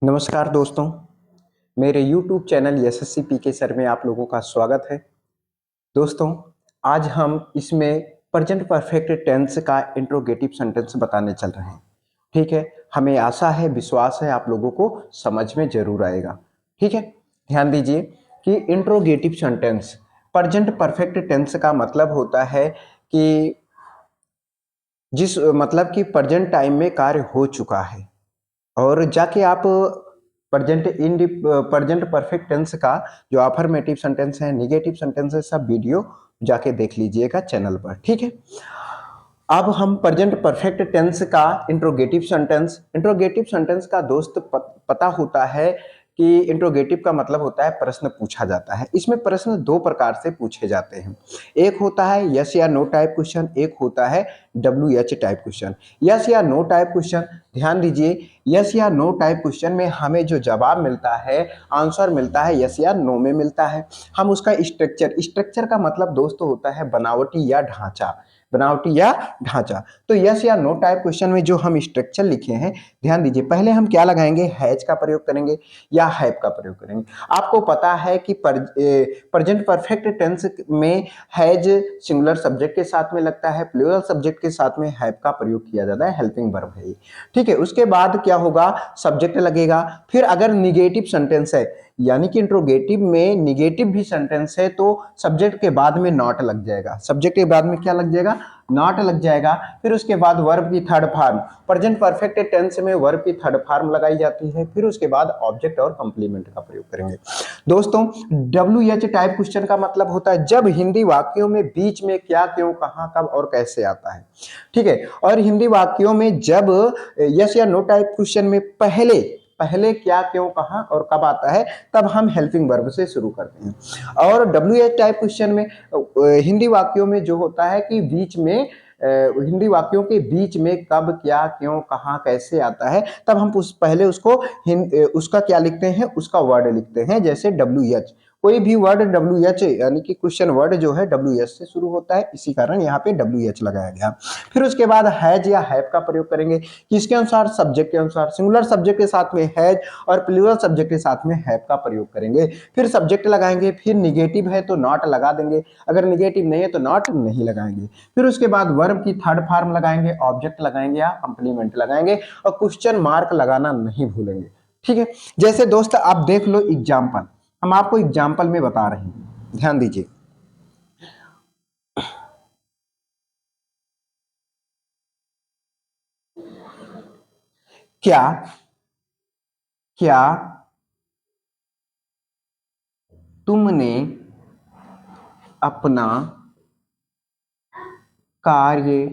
नमस्कार दोस्तों, मेरे YouTube चैनल यशस्वी पीके सर में आप लोगों का स्वागत है। दोस्तों, आज हम इसमें प्रेजेंट परफेक्ट टेंस का इंट्रोगेटिव सेंटेंस बताने चल रहे हैं। ठीक है, हमें आशा है, विश्वास है आप लोगों को समझ में जरूर आएगा। ठीक है, ध्यान दीजिए कि interrogative sentence present perfect tense का मतलब होता है कि जिस मतलब कि प्रेजेंट टाइम में कार्य हो चुका है और जाके आप प्रेजेंट परफेक्ट टेंस का जो अफर्मेटिव सेंटेंस है, नेगेटिव सेंटेंस है, सब वीडियो जाके देख लीजिएगा चैनल पर। ठीक है, अब हम प्रेजेंट परफेक्ट टेंस का इंट्रोगेटिव सेंटेंस का दोस्त पता होता है कि इंट्रोगेटिव का मतलब होता है प्रश्न पूछा जाता है। इसमें प्रश्न दो प्रकार से पूछे जाते हैं। एक होता है यस या नो टाइप क्वेश्चन, एक होता है WH टाइप क्वेश्चन। यस या नो टाइप क्वेश्चन, ध्यान दीजिए, यस या नो टाइप क्वेश्चन में हमें जो जवाब मिलता है, आंसर मिलता है यस या नो में मिलता है। हम उसका स्ट्रक्चर का मतलब दोस्तों होता है बनावटी या ढांचा, बनावटी या ढांचा। तो यस या नो टाइप क्वेश्चन में जो हम स्ट्रक्चर लिखे हैं, ध्यान दीजिए, पहले हम क्या लगाएंगे, हैज का प्रयोग करेंगे या हैव का प्रयोग करेंगे। आपको पता है कि प्रेजेंट परफेक्ट टेंस में हैज सिंगुलर सब्जेक्ट के साथ में लगता है, प्लूरल सब्जेक्ट के साथ में हैव का प्रयोग किया जाता है, हेल्पिंग वर्ब है ये। ठीक है, उसके बाद क्या होगा, सब्जेक्ट लगेगा। फिर अगर निगेटिव सेंटेंस है, यानी कि इंट्रोगेटिव में निगेटिव भी सेंटेंस है, तो सब्जेक्ट के बाद में नॉट लग जाएगा। सब्जेक्ट के बाद में क्या लग जाएगा, नॉट लग जाएगा। फिर उसके बाद वर्ब की third form, present perfect tense में वर्ब की थर्ड फॉर्म लगाई जाती है। फिर उसके बाद ऑब्जेक्ट और कंप्लीमेंट का प्रयोग करेंगे। दोस्तों, WH टाइप क्वेश्चन का मतलब होता है जब हिंदी वाक्यों में बीच में क्या, क्यों, कहां, कब और कैसे आता है। ठीक है, और हिंदी वाक्यों में जब यस या नो टाइप क्वेश्चन में पहले पहले क्या, क्यों, कहां और कब आता है, तब हम हेल्पिंग वर्ब से शुरू करते हैं। और WH टाइप क्वेश्चन में हिंदी वाक्यों में जो होता है कि बीच में हिंदी वाक्यों के बीच में कब, क्या, क्यों, कहां, कैसे आता है, तब हम पहले उसका क्या लिखते हैं, उसका वर्ड लिखते हैं। जैसे WH, कोई भी वर्ड WH यानी कि क्वेश्चन वर्ड जो है WH से शुरू होता है, इसी कारण यहाँ पे WH लगाया गया। फिर उसके बाद हैज या हैव का प्रयोग करेंगे, किसके अनुसार, सब्जेक्ट के अनुसार। सिंगुलर सब्जेक्ट के साथ में हैज और प्लूरल सब्जेक्ट के साथ में हैव का प्रयोग करेंगे। फिर सब्जेक्ट लगाएंगे, फिर निगेटिव है तो नॉट लगा देंगे, अगर निगेटिव नहीं है तो नॉट नहीं लगाएंगे। फिर उसके बाद वर्ब की थर्ड फॉर्म लगाएंगे, ऑब्जेक्ट लगाएंगे या कंप्लीमेंट लगाएंगे, और क्वेश्चन मार्क लगाना नहीं भूलेंगे। ठीक है, जैसे दोस्त आप देख लो एग्जाम्पल, हम आपको एग्जाम्पल में बता रहे हैं, ध्यान दीजिए। क्या क्या तुमने अपना कार्य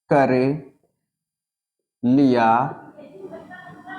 कर लिया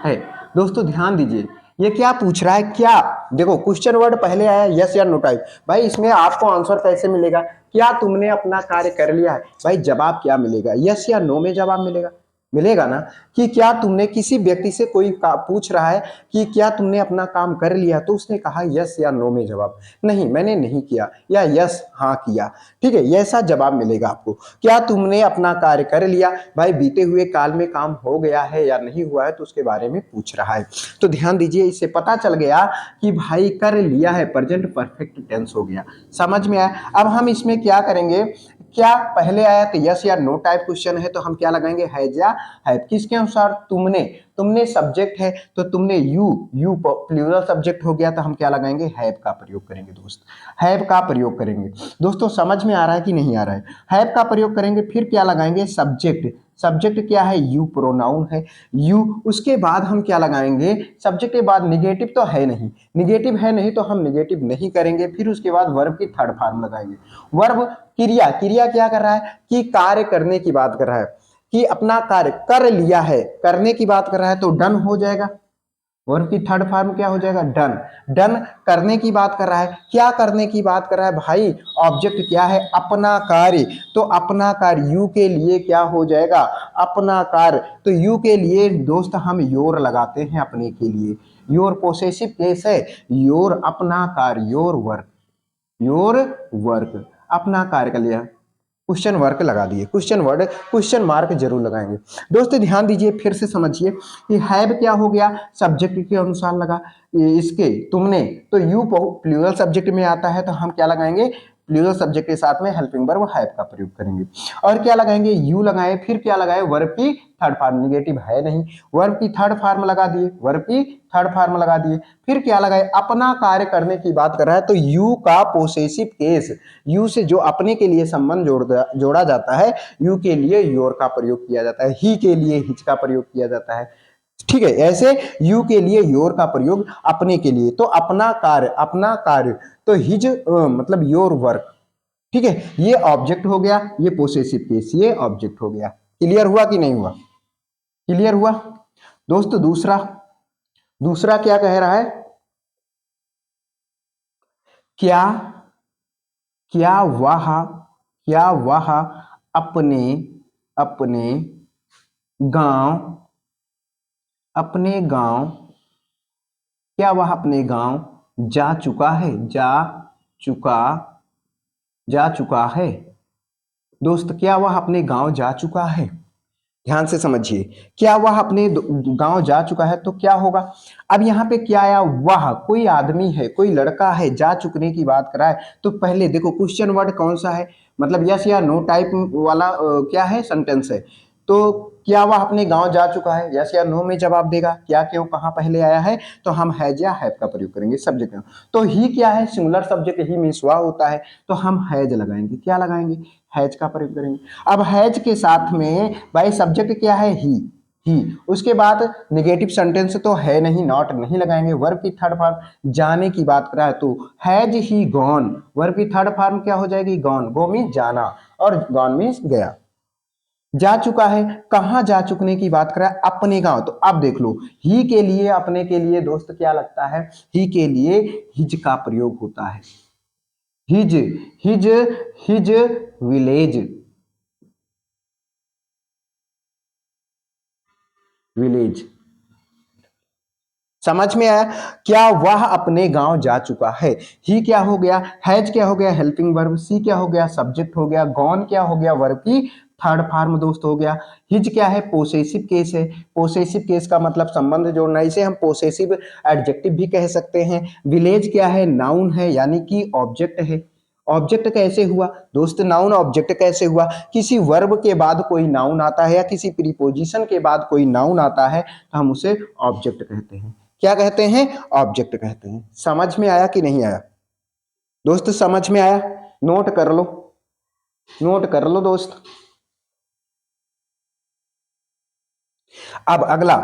है। दोस्तों ध्यान दीजिए, ये क्या पूछ रहा है, क्या, देखो क्वेश्चन वर्ड पहले आया यस या नो टाइप। भाई इसमें आपको आंसर कैसे मिलेगा, क्या तुमने अपना कार्य कर लिया है, भाई जवाब क्या मिलेगा, यस या नो में जवाब मिलेगा, मिलेगा ना। कि क्या तुमने, किसी व्यक्ति से कोई पूछ रहा है कि क्या तुमने अपना काम कर लिया, तो उसने कहा यस या नो में जवाब, नहीं मैंने नहीं किया, या यस हाँ किया। ठीक है, ऐसा जवाब मिलेगा आपको। क्या तुमने अपना कार्य कर लिया, भाई बीते हुए काल में काम हो गया है या नहीं हुआ है, तो उसके बारे में पूछ रहा है। तो ध्यान दीजिए, इससे पता चल गया कि भाई कर लिया है, प्रेजेंट परफेक्ट टेंस हो गया। समझ में आया। अब हम इसमें क्या करेंगे, क्या पहले आया तो यस या नो टाइप क्वेश्चन है तो हम क्या लगाएंगे, हैज या हैव। किसके अनुसार, तुमने, तुमने सब्जेक्ट है तो तुमने यू प्लूरल सब्जेक्ट हो गया, तो हम क्या लगाएंगे, हैव का प्रयोग करेंगे दोस्त, हैव का प्रयोग करेंगे। दोस्तों समझ में आ रहा है कि नहीं आ रहा है, हैव का प्रयोग करेंगे। फिर क्या लगाएंगे, सब्जेक्ट, सब्जेक्ट क्या है, यू प्रोनाउन है, यू। उसके बाद हम क्या लगाएंगे, सब्जेक्ट के बाद निगेटिव तो है नहीं, निगेटिव है नहीं तो हम निगेटिव नहीं करेंगे। फिर उसके बाद वर्ब की थर्ड फॉर्म लगाएंगे। वर्ब क्रिया, क्रिया क्या कर रहा है, कि कार्य करने की बात कर रहा है, कि अपना कार्य कर लिया है, करने की बात कर रहा है, तो डन हो जाएगा। वर्ब की थर्ड फॉर्म क्या हो जाएगा, डन। डन करने की बात कर रहा है, क्या करने की बात कर रहा है भाई, ऑब्जेक्ट क्या है, अपना कार्य, तो अपना कार्य यू के लिए क्या हो जाएगा, अपना कार्य। तो यू के लिए दोस्त हम योर लगाते हैं, अपने के लिए, योर पोसेसिव केस है, योर अपना कार्य, योर वर्क, योर वर्क, अपना कार्य कर लिया। क्वेश्चन वर्क लगा दिए, क्वेश्चन वर्ड क्वेश्चन मार्क जरूर लगाएंगे। दोस्तों ध्यान दीजिए, फिर से समझिए कि हैव क्या हो गया, सब्जेक्ट के अनुसार लगा। इसके तुमने तो यू प्लूरल सब्जेक्ट में आता है तो हम क्या लगाएंगे, प्लूरल सब्जेक्ट के साथ में हेल्पिंग वर्ब हैव का प्रयोग करेंगे। और क्या लगाएंगे, यू लगाए, फिर क्या लगाए, वर्ब की थर्ड फॉर्म, निगेटिव है नहीं, वर्ब की थर्ड फॉर्म लगा दिए, वर्ब की थर्ड फॉर्म लगा दिए। फिर क्या लगाए, अपना कार्य करने की बात कर रहा है तो यू का पोसेसिव केस, यू से जो अपने के लिए संबंध जोड़ा जाता है, यू के लिए योर का प्रयोग किया जाता है, ही के लिए हिज का प्रयोग किया जाता है। ठीक है, ऐसे यू के लिए योर का प्रयोग अपने के लिए, तो अपना कार्य, अपना कार्य, तो हिज मतलब योर वर्क। ठीक है, ये ऑब्जेक्ट हो गया, ये पोसेसिव केस, ये ऑब्जेक्ट हो गया। क्लियर हुआ कि नहीं हुआ, क्लियर हुआ। दोस्तों दूसरा, दूसरा क्या कह रहा है, क्या क्या वह अपने अपने गांव, अपने गांव, क्या वह अपने गांव जा चुका है, चुका जा चुका है। दोस्त क्या वह अपने गांव जा चुका है, ध्यान से समझिए, क्या वह अपने गांव जा चुका है तो क्या होगा। अब यहाँ पे क्या आया, वह कोई आदमी है, कोई लड़का है, जा चुकने की बात करा है, तो पहले देखो क्वेश्चन वर्ड कौन सा है, मतलब यस या नो टाइप वाला क्या है, सेंटेंस है। तो क्या वह अपने गांव जा चुका है, यस या नो में जवाब देगा, क्या क्यों कहां पहले आया है, तो हम हैज या हैव का प्रयोग करेंगे सब्जेक्ट में। तो ही क्या है, सिंगुलर सब्जेक्ट ही मींस वह होता है, तो हम हैज लगाएंगे, क्या लगाएंगे, हैज का प्रयोग करेंगे। अब हैज के साथ में भाई सब्जेक्ट क्या है, ही, उसके बाद नेगेटिव सेंटेंस तो है नहीं, नॉट नहीं लगाएंगे, वर्ब की थर्ड फॉर्म जाने की बात करा है तो हैज ही गॉन, वर्ब की थर्ड फॉर्म क्या हो जाएगी, गॉन, गो मीन्स जाना और गॉन मीन्स गया। जा चुका है, कहां जा चुकने की बात करा है, अपने गांव, तो अब देख लो ही के लिए, अपने के लिए दोस्त क्या लगता है, ही के लिए हिज का प्रयोग होता है, his, his, his village, village. समझ में आया, क्या वह अपने गांव जा चुका है, ही क्या हो गया, हैज क्या हो गया, हेल्पिंग वर्ब, सी क्या हो गया, सब्जेक्ट हो गया, गॉन क्या हो गया, वर्ब की थर्ड फॉर्म दोस्त हो गया, हिज क्या है, पोसेसिव केस है, पोसेसिव केस का मतलब संबंध जोड़ना, इसे हम पोसेसिव एडजेक्टिव भी कह सकते हैं। विलेज क्या है, नाउन है यानी कि ऑब्जेक्ट है। ऑब्जेक्ट कैसे हुआ दोस्त, नाउन ऑब्जेक्ट कैसे हुआ, किसी वर्ब के बाद कोई नाउन आता है या किसी प्रीपोजिशन के बाद कोई नाउन आता है तो हम उसे ऑब्जेक्ट कहते हैं, क्या कहते हैं, ऑब्जेक्ट कहते हैं। समझ में आया कि नहीं आया दोस्त, समझ में आया, नोट कर लो, नोट कर लो दोस्त। अब अगला,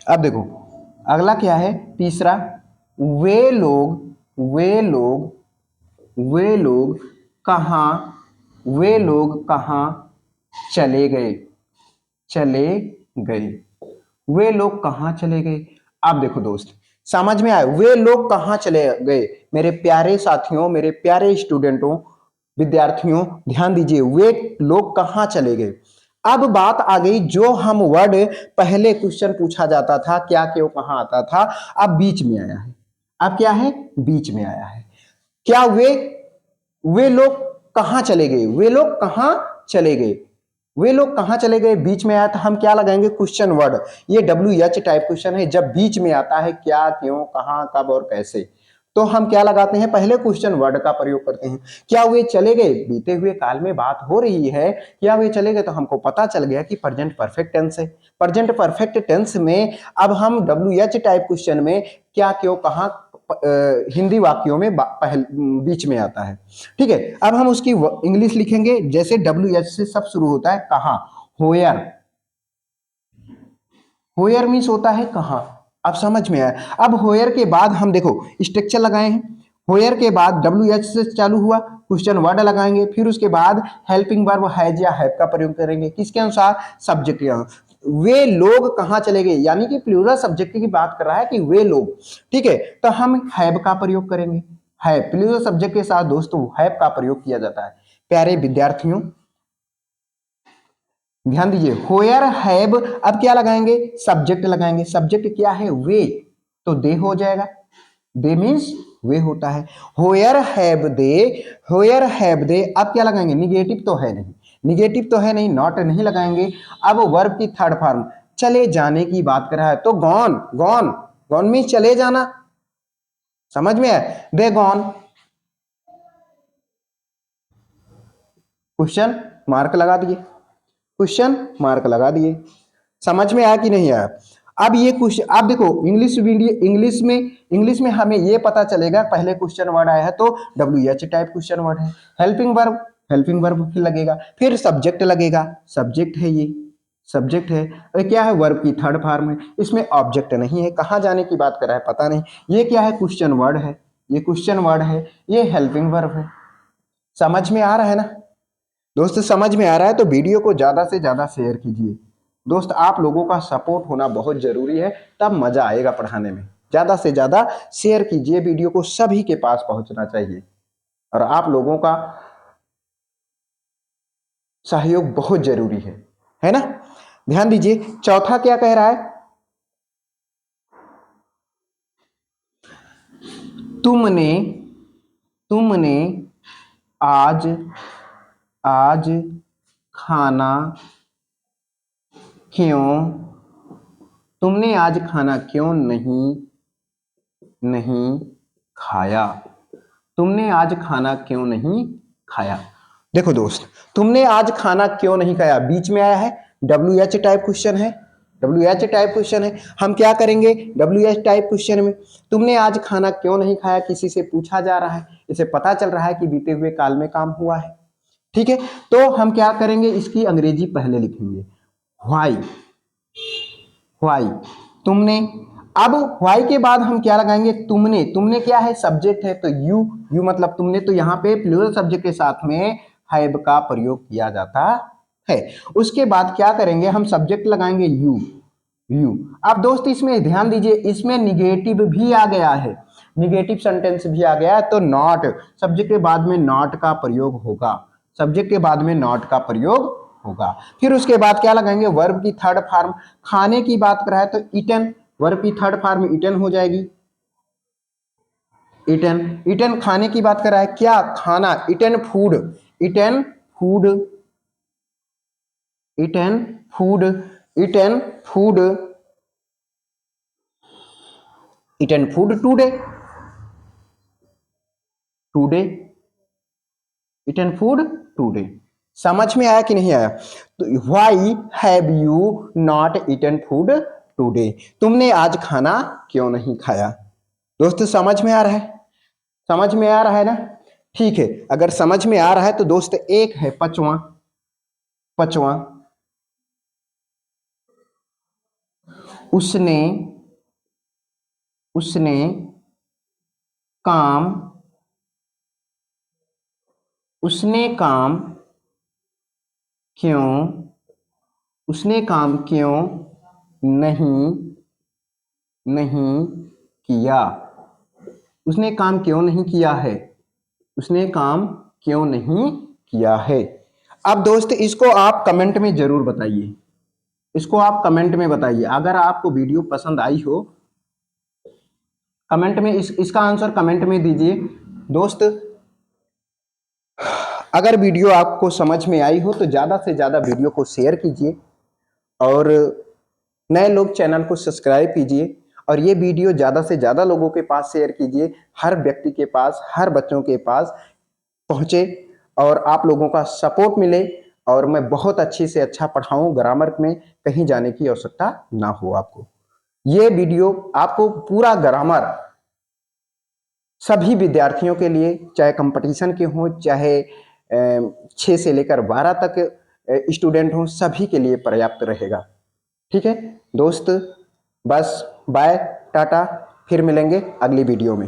अब देखो अगला क्या है, तीसरा, वे लोग, वे लोग कहाँ, वे लोग कहाँ चले गए, चले गए, वे लोग कहाँ चले गए। अब देखो दोस्त समझ में आया, वे लोग कहाँ चले गए, मेरे प्यारे साथियों, मेरे प्यारे स्टूडेंटों, विद्यार्थियों ध्यान दीजिए, वे लोग कहाँ चले गए। अब बात आ गई, जो हम वर्ड पहले क्वेश्चन पूछा जाता था क्या क्यों कहाँ आता था, अब बीच में आया है, अब क्या है, बीच में आया है। क्या वे लोग कहाँ चले गए, वे लोग कहाँ चले गए, वे लोग कहाँ चले गए बीच में आया तो हम क्या लगाएंगे, क्वेश्चन वर्ड। ये WH टाइप क्वेश्चन है, जब बीच में आता है क्या क्यों कहाँ कब और कैसे, तो हम क्या लगाते हैं, पहले क्वेश्चन वर्ड का प्रयोग करते हैं। क्या वे चले गए, बीते हुए काल में बात हो रही है, क्या वे चले गए, तो हमको पता चल गया कि प्रेजेंट परफेक्ट टेंस है। प्रेजेंट परफेक्ट टेंस में अब हम WH टाइप क्वेश्चन में क्या क्यों कहाँ हिंदी वाक्यों में बीच में आता है। ठीक है, अब हम उसकी इंग्लिश लिखेंगे, जैसे WH से सब शुरू होता है, कहाँ, होयर, होयर मीन्स होता है कहाँ। अब समझ में आया, अब होयर के बाद हम देखो स्ट्रक्चर लगाए हैं, होयर के बाद WH से चालू हुआ, क्वेश्चन वर्ड लगाएंगे, फिर उसके बाद हेल्पिंग वर्ब हैज या हैव का प्रयोग करेंगे, किसके अनुसार, सब्जेक्ट के अनुसार। वे लोग कहाँ चले गए, यानी कि प्लूरल सब्जेक्ट की बात कर रहा है कि वे लोग, ठीक है, तो हम हैव का प्रयोग करेंगे, हैव, प्लूरल सब्जेक्ट के साथ दोस्तों हैव का प्रयोग किया जाता है। प्यारे विद्यार्थियों ध्यान दीजिए, होयर हैव, अब क्या लगाएंगे, सब्जेक्ट लगाएंगे। सब्जेक्ट क्या है, वे, तो दे हो जाएगा, दे मीन्स वे होता है। होयर हैव दे, होयर हैव दे, अब क्या लगाएंगे, निगेटिव तो है नहीं, निगेटिव तो है नहीं, नॉट नहीं लगाएंगे। अब वर्ब की थर्ड फॉर्म, चले जाने की बात कर रहा है तो गॉन, गॉन, गॉन मीन्स चले जाना, समझ में है, दे गॉन, क्वेश्चन मार्क लगा दिए, क्वेश्चन मार्क लगा दिए। समझ में आया कि नहीं आया। अब ये क्वेश्चन, आप देखो इंग्लिश वीडियो, इंग्लिश में हमें ये पता चलेगा, पहले क्वेश्चन वर्ड आया है तो WH टाइप क्वेश्चन वर्ड है, हेल्पिंग वर्ब फिर लगेगा, फिर सब्जेक्ट लगेगा, सब्जेक्ट है, ये सब्जेक्ट है, और क्या है, वर्ब की थर्ड फॉर्म है, इसमें ऑब्जेक्ट नहीं है, कहाँ जाने की बात कर रहा है पता नहीं। ये क्या है, क्वेश्चन वर्ड है, ये क्वेश्चन वर्ड है, ये हेल्पिंग वर्ब है। समझ में आ रहा है ना दोस्त, समझ में आ रहा है तो वीडियो को ज्यादा से ज्यादा शेयर कीजिए दोस्त, आप लोगों का सपोर्ट होना बहुत जरूरी है, तब मजा आएगा पढ़ाने में। ज्यादा से ज्यादा शेयर कीजिए, वीडियो को सभी के पास पहुंचना चाहिए, और आप लोगों का सहयोग बहुत जरूरी है ना। ध्यान दीजिए, चौथा क्या कह रहा है, तुमने तुमने आज आज खाना क्यों, तुमने आज खाना क्यों नहीं खाया, तुमने आज खाना क्यों नहीं खाया। देखो दोस्त, तुमने आज खाना क्यों नहीं खाया, बीच में आया है, WH टाइप क्वेश्चन है, WH टाइप क्वेश्चन है, हम क्या करेंगे, WH टाइप क्वेश्चन में तुमने आज खाना क्यों नहीं खाया, किसी से पूछा जा रहा है, इसे पता चल रहा है कि बीते हुए काल में काम हुआ है, ठीक है। तो हम क्या करेंगे, इसकी अंग्रेजी पहले लिखेंगे, व्हाई, व्हाई, तुमने। अब व्हाई के बाद हम क्या लगाएंगे, तुमने, तुमने क्या है, सब्जेक्ट है, तो यू मतलब तुमने, तो यहाँ पे प्लूरल सब्जेक्ट के साथ में हैव का प्रयोग किया जाता है। उसके बाद क्या करेंगे, हम सब्जेक्ट लगाएंगे यू, अब दोस्त इसमें ध्यान दीजिए, इसमें निगेटिव भी आ गया है, निगेटिव सेंटेंस भी आ गया है, तो नॉट, सब्जेक्ट के बाद में नॉट का प्रयोग होगा, सब्जेक्ट के बाद में नॉट का प्रयोग होगा। फिर उसके बाद क्या लगाएंगे, वर्ब की थर्ड फॉर्म, खाने की बात कर रहा है तो ईटन, वर्ब की थर्ड फॉर्म ईटन हो जाएगी, ईटन, ईटन खाने की बात कर रहा है, क्या खाना, eaten food, eaten food, eaten food, eaten food, eaten food today, today, eaten food today. समझ में आया कि नहीं आया। तो why have you not eaten food today, तुमने आज खाना क्यों नहीं खाया। दोस्तों समझ में आ रहा है, समझ में आ रहा है ना, ठीक है। अगर समझ में आ रहा है तो दोस्त एक है पांचवा, पांचवा, उसने, उसने काम, उसने काम क्यों, उसने काम क्यों नहीं किया, उसने काम क्यों नहीं किया है, उसने काम क्यों नहीं किया है। अब दोस्त इसको आप कमेंट में जरूर बताइए, इसको आप कमेंट में बताइए, अगर आपको वीडियो पसंद आई हो कमेंट में इसका आंसर कमेंट में दीजिए। दोस्त अगर वीडियो आपको समझ में आई हो तो ज़्यादा से ज़्यादा वीडियो को शेयर कीजिए, और नए लोग चैनल को सब्सक्राइब कीजिए, और ये वीडियो ज़्यादा से ज़्यादा लोगों के पास शेयर कीजिए, हर व्यक्ति के पास, हर बच्चों के पास पहुँचे, और आप लोगों का सपोर्ट मिले, और मैं बहुत अच्छी से अच्छा पढ़ाऊँ, ग्रामर में कहीं जाने की आवश्यकता ना हो आपको। ये वीडियो आपको पूरा ग्रामर सभी विद्यार्थियों के लिए, चाहे कंपटीशन के हों, चाहे 6 से लेकर 12 तक स्टूडेंट हों, सभी के लिए पर्याप्त रहेगा। ठीक है दोस्त, बस बाय टाटा, फिर मिलेंगे अगली वीडियो में।